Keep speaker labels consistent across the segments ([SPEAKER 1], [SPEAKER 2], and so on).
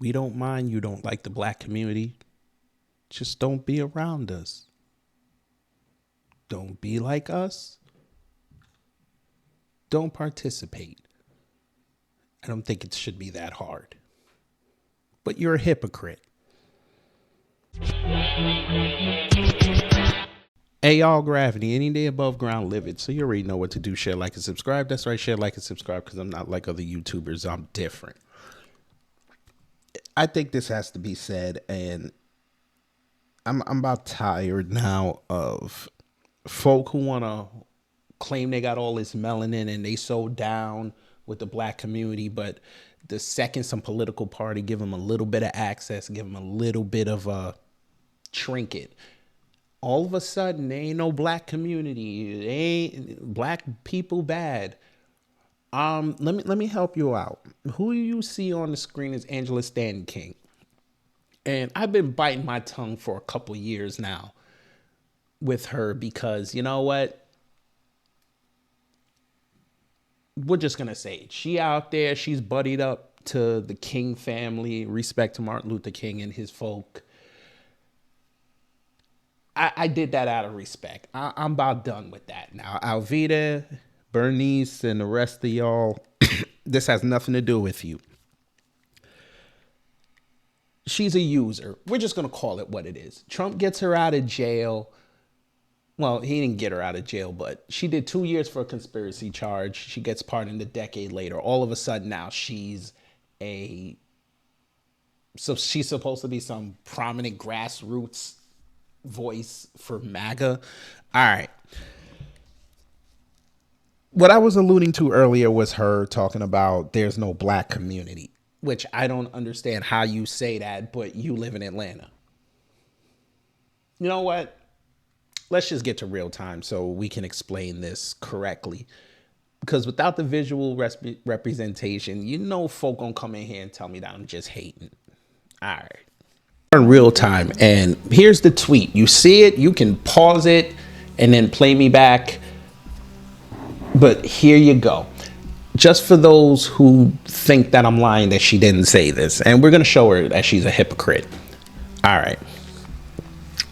[SPEAKER 1] We don't mind you don't like the black community. Just don't be around us. Don't be like us. Don't participate. I don't think it should be that hard. But you're a hypocrite. Hey, y'all, Gravity, any day above ground, live it. So you already know what to do. Share, like, and subscribe. That's right, share, like, and subscribe, because I'm not like other YouTubers. I'm different. I think this has to be said, and I'm about tired now of folk who want to claim they got all this melanin and they so down with the black community, but the second some political party give them a little bit of access, give them a little bit of a trinket, all of a sudden there ain't no black community, they ain't black people bad. Let me help you out. Who you see on the screen is Angela Stanton-King. And I've been biting my tongue for a couple years now with her because, you know what? We're just going to say it. She out there, she's buddied up to the King family, respect to Martin Luther King and his folk. I did that out of respect. I'm about done with that now. Alvita, Bernice, and the rest of y'all, this has nothing to do with you. She's a user. We're just going to call it what it is. Trump gets her out of jail. Well, he didn't get her out of jail, but she did 2 years for a conspiracy charge. She gets pardoned a decade later. All of a sudden now she's she's supposed to be some prominent grassroots voice for MAGA. All right. What I was alluding to earlier was her talking about there's no black community, which I don't understand how you say that, but you live in Atlanta. You know what? Let's just get to real time so we can explain this correctly. Because without the visual representation, you know folk gonna come in here and tell me that I'm just hating. All right. In real time, and here's the tweet. You see it, you can pause it and then play me back. But here you go. Just for those who think that I'm lying that she didn't say this. And we're going to show her that she's a hypocrite. All right.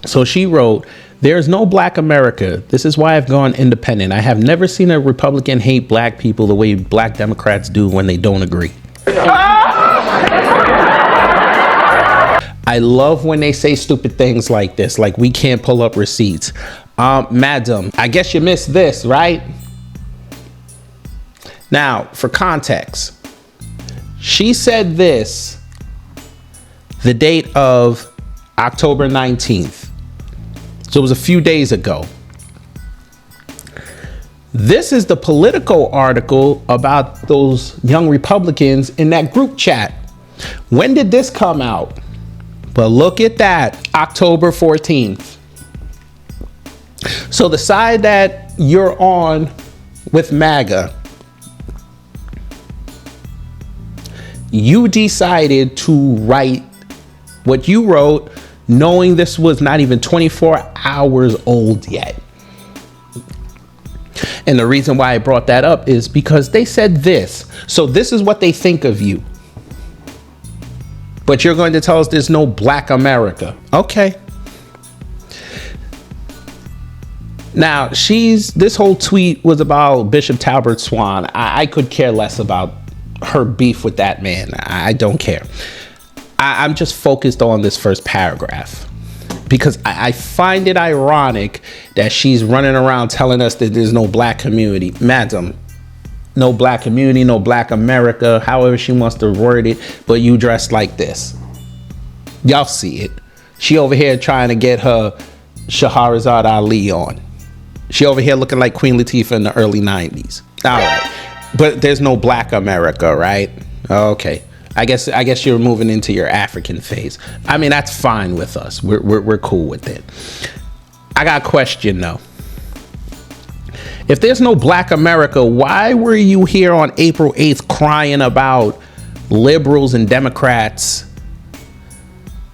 [SPEAKER 1] So she wrote, "There's no black America. This is why I've gone independent. I have never seen a Republican hate black people the way black Democrats do when they don't agree." I love when they say stupid things like this, like we can't pull up receipts. Madam, I guess you missed this, right? Now, for context, she said this the date of October 19th. So it was a few days ago. This is the Politico article about those young Republicans in that group chat. When did this come out? But look at that, October 14th. So the side that you're on with MAGA, you decided to write what you wrote knowing this was not even 24 hours old yet. And the reason why I brought that up is because they said this. So this is what they think of you. But you're going to tell us there's no black America. Okay. Now, this whole tweet was about Bishop Talbert Swan. I could care less about her beef with that man. I don't care. I'm just focused on this first paragraph because I find it ironic that she's running around telling us that there's no black community. Madam, no black community, no black America, however she wants to word it, but you dressed like this. Y'all see it. She over here trying to get her Shahrazad Ali on. She over here looking like Queen Latifah in the early 90s. All right. But there's no black America, right? Okay. I guess you're moving into your African phase. I mean, that's fine with us. We're cool with it. I got a question though. If there's no black America, why were you here on April 8th crying about liberals and Democrats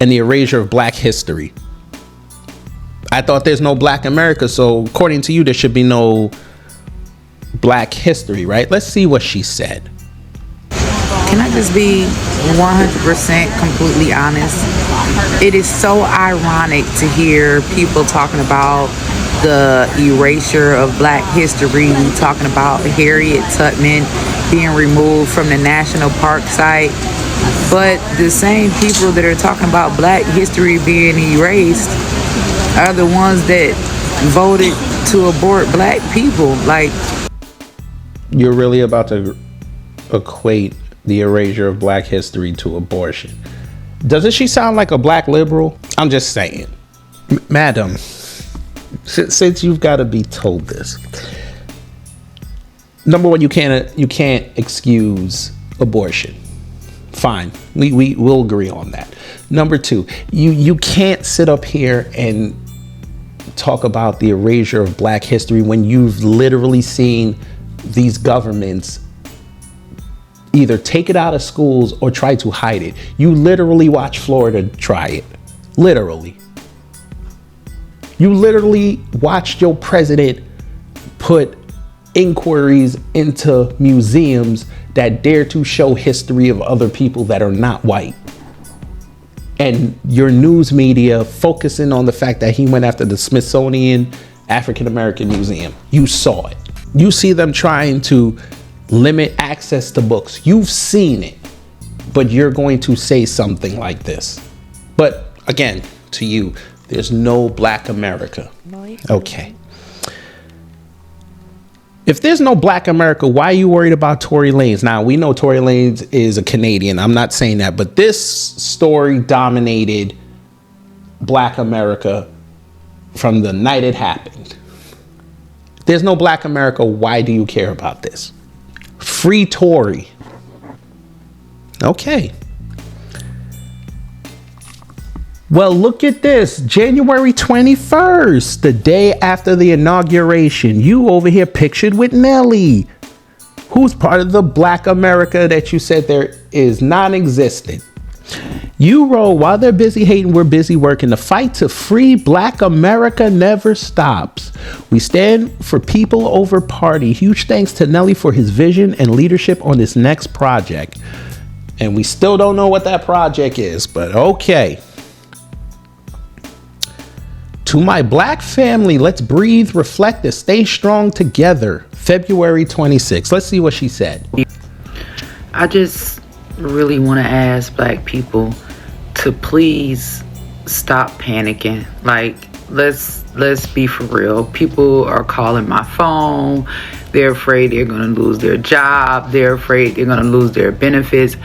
[SPEAKER 1] and the erasure of black history? I thought there's no black America, so according to you, there should be no black history, right? Let's see what she said.
[SPEAKER 2] can I just be 100% completely honest? It is so ironic to hear people talking about the erasure of Black history, talking about Harriet Tubman being removed from the national park site, but the same people that are talking about Black history being erased are the ones that voted to abort Black people. Like,
[SPEAKER 1] you're really about to equate the erasure of Black history to abortion. Doesn't she sound like a Black liberal? I'm just saying. Madam, since you've got to be told this. Number one, you can't excuse abortion. Fine. We'll agree on that. Number two, you can't sit up here and talk about the erasure of Black history when you've literally seen these governments either take it out of schools or try to hide it. You literally watch Florida try it. Literally. You literally watched your president put inquiries into museums that dare to show history of other people that are not white. And your news media focusing on the fact that he went after the Smithsonian African American Museum. You saw it. You see them trying to limit access to books. You've seen it, but you're going to say something like this. But again, to you, there's no Black America. Okay. If there's no Black America, why are you worried about Tory Lanez? Now, we know Tory Lanez is a Canadian. I'm not saying that, but this story dominated Black America from the night it happened. If there's no Black America, why do you care about this? Free Tory. Okay. Well, look at this. January 21st, the day after the inauguration, you over here pictured with Nelly, who's part of the Black America that you said there is non-existent. You wrote, while they're busy hating, we're busy working. The fight to free Black America never stops. We stand for people over party. Huge thanks to Nelly for his vision and leadership on this next project. And we still don't know what that project is, but okay. To my Black family, let's breathe, reflect, and stay strong together. February 26th. Let's see what she said.
[SPEAKER 2] I just really want to ask Black people to please stop panicking. Like, let's be for real. People are calling my phone. They're afraid they're going to lose their job. They're afraid they're going to lose their benefits.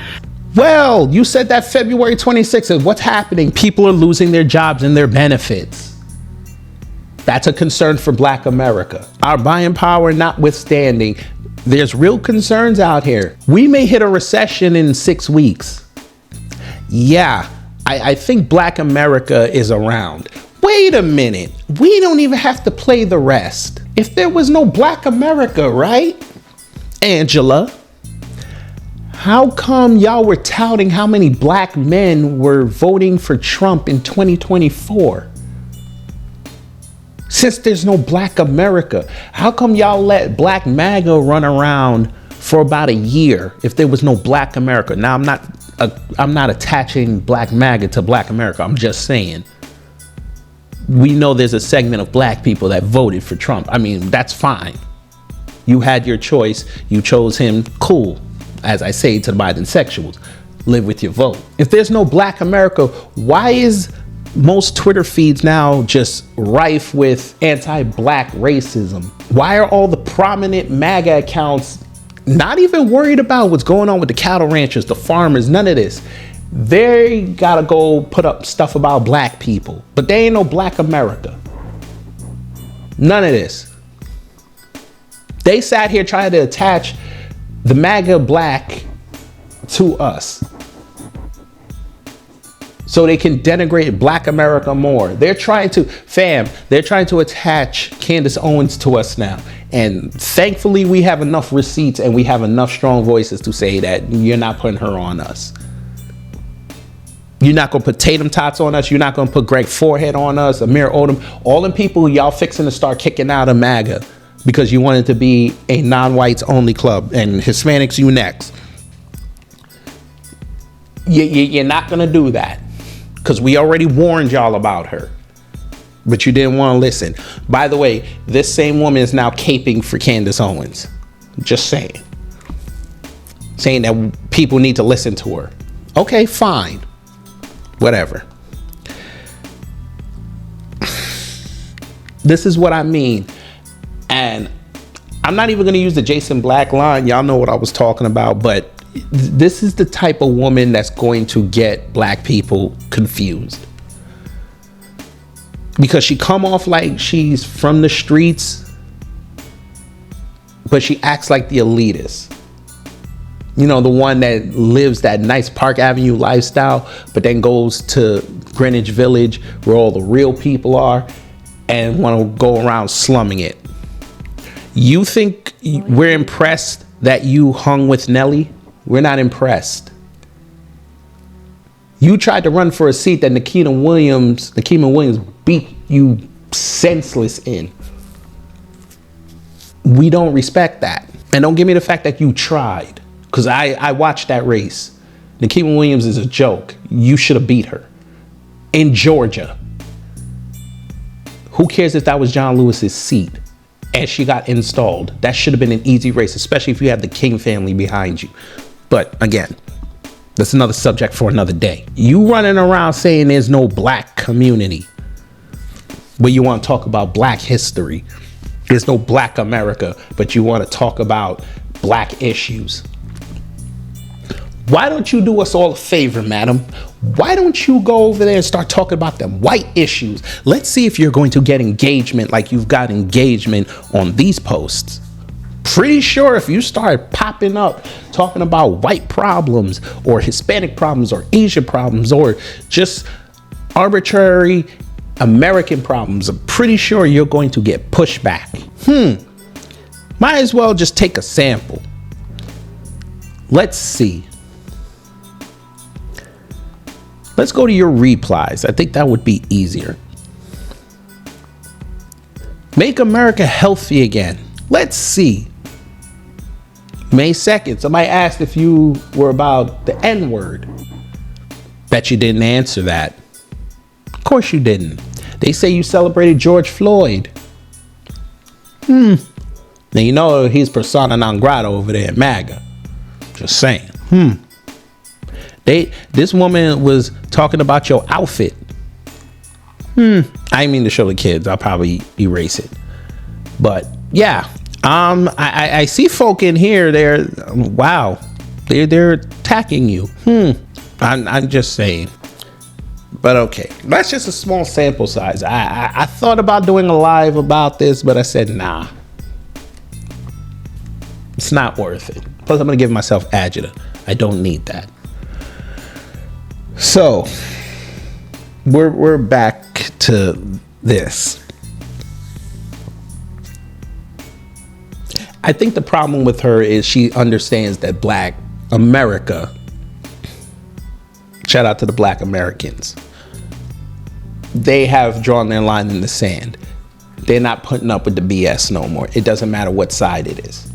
[SPEAKER 1] Well, you said that February 26th. And what's happening? People are losing their jobs and their benefits. That's a concern for Black America. Our buying power notwithstanding, there's real concerns out here. We may hit a recession in 6 weeks. Yeah, I think Black America is around. Wait a minute. We don't even have to play the rest. If there was no Black America, right? Angela, how come y'all were touting how many Black men were voting for Trump in 2024? Since there's no Black America, how come y'all let Black MAGA run around for about a year if there was no Black America? Now, I'm not attaching Black MAGA to Black America. I'm just saying, we know there's a segment of Black people that voted for Trump. I mean, that's fine. You had your choice. You chose him. Cool. As I say to the bisexuals, live with your vote. If there's no Black America, why is most Twitter feeds now just rife with anti-Black racism? Why are all the prominent MAGA accounts not even worried about what's going on with the cattle ranchers, the farmers, none of this? They gotta go put up stuff about Black people, but they ain't no Black America. None of this. They sat here trying to attach the MAGA Black to us so they can denigrate Black America more. They're trying to attach Candace Owens to us now. And thankfully we have enough receipts and we have enough strong voices to say that you're not putting her on us. You're not gonna put Tatum Tots on us. You're not gonna put Greg Forehead on us, Amir Odom, all them people y'all fixing to start kicking out of MAGA because you wanted to be a non-whites only club and Hispanics you next. You're not going to do that because we already warned y'all about her. But you didn't want to listen. By the way, this same woman is now caping for Candace Owens. Just saying. Saying that people need to listen to her. Okay, fine. Whatever. This is what I mean. And I'm not even going to use the Jason Black line. Y'all know what I was talking about. But this is the type of woman that's going to get black people confused. Because she come off like she's from the streets, but she acts like the elitist. You know, the one that lives that nice Park Avenue lifestyle, but then goes to Greenwich Village where all the real people are and want to go around slumming it. You think we're impressed that you hung with Nelly? We're not impressed. You tried to run for a seat that Nikema Williams beat you senseless in. We don't respect that. And don't give me the fact that you tried, because I watched that race. Nikema Williams is a joke. You should have beat her in Georgia. Who cares if that was John Lewis's seat and she got installed? That should have been an easy race, especially if you have the King family behind you. But again, that's another subject for another day. You running around saying there's no black community, but you want to talk about black history. There's no black America, but you want to talk about black issues. Why don't you do us all a favor, madam? Why don't you go over there and start talking about them white issues? Let's see if you're going to get engagement like you've got engagement on these posts. Pretty sure if you start popping up talking about white problems or Hispanic problems or Asian problems or just arbitrary American problems, I'm pretty sure you're going to get pushback. Might as well just take a sample. Let's see. Let's go to your replies. I think that would be easier. Make America healthy again. Let's see. May 2nd, somebody asked if you were about the N-word. Bet you didn't answer that. Of course you didn't. They say you celebrated George Floyd. Now you know he's persona non grata over there at MAGA. Just saying. This woman was talking about your outfit. I didn't mean to show the kids. I'll probably erase it. But yeah, I see folk in here. They're attacking you. I'm just saying. But okay, that's just a small sample size. I thought about doing a live about this, but I said nah. It's not worth it. Plus, I'm gonna give myself agita. I don't need that. So we're back to this. I think the problem with her is she understands that black America, shout out to the black Americans, they have drawn their line in the sand. They're not putting up with the BS no more. It doesn't matter what side it is.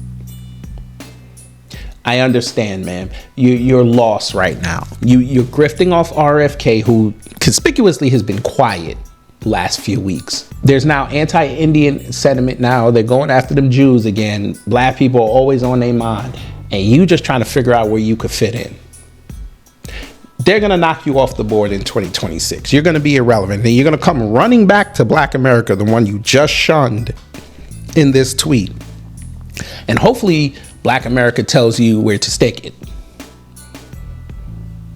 [SPEAKER 1] I understand, man. You're lost right now. You're grifting off RFK, who conspicuously has been quiet the last few weeks. There's now anti-Indian sentiment now. They're going after them Jews again. Black people are always on their mind. And you just trying to figure out where you could fit in. They're going to knock you off the board in 2026. You're going to be irrelevant. And you're going to come running back to Black America, the one you just shunned in this tweet. And hopefully Black America tells you where to stick it.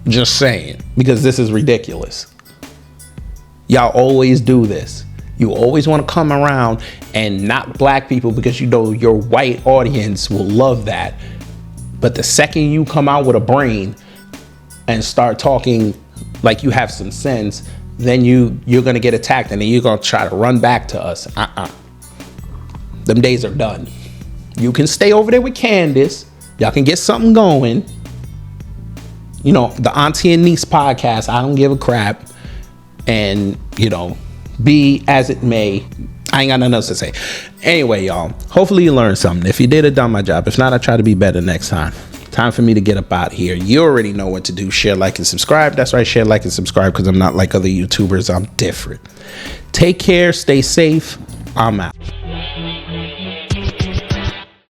[SPEAKER 1] Just saying, because this is ridiculous. Y'all always do this. You always want to come around and knock black people because you know your white audience will love that. But the second you come out with a brain and start talking like you have some sense, then you're going to get attacked and then you're going to try to run back to us. Them days are done. You can stay over there with Candace. Y'all can get something going. You know, the Auntie and Niece podcast, I don't give a crap. And, you know, be as it may. I ain't got nothing else to say. Anyway, y'all, hopefully you learned something. If you did, I done my job. If not, I try to be better next time. Time for me to get up out here. You already know what to do. Share, like, and subscribe. That's right. Share, like, and subscribe, because I'm not like other YouTubers. I'm different. Take care. Stay safe. I'm out.